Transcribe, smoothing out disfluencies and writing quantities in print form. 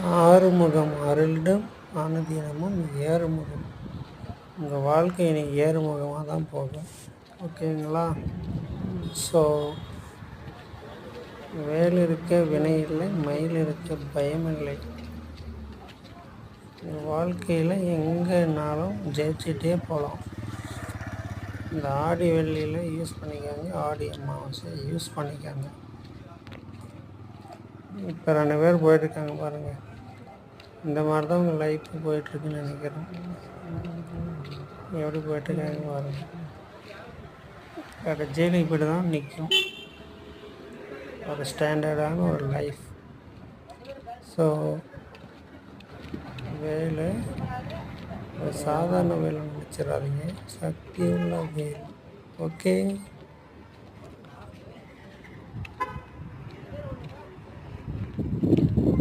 ஆறுமுகம் அருளிடம் அனுதினமும் ஏறுமுகம். உங்கள் வாழ்க்கை இன்னைக்கு ஏறுமுகமாக தான் போகும். ஓகேங்களா? ஸோ வேல் இருக்க வினை இல்லை, மயில் இருக்க பயம் இல்லை. வாழ்க்கையில் எங்கேனாலும் ஜெயிச்சிட்டே போகலாம். இந்த ஆடி வெள்ளியில் யூஸ் பண்ணிக்காங்க, ஆடி அமாவாசை யூஸ் பண்ணிக்காங்க. இப்போ 2 பேர் போயிட்டுருக்காங்க பாருங்கள். இந்த மாதிரி தான் உங்கள் லைஃப் போயிட்டுருக்குன்னு நினைக்கிறேன். எப்படி போயிட்டுருக்காங்க பாருங்கள். கடைசியில் இப்படி தான் நிற்கும் ஒரு ஸ்டாண்டர்டான ஒரு லைஃப். ஸோ வேலை சாதாரண வேலை நினச்சிடாதீங்க, சக்தி உள்ள வேல். ஓகே.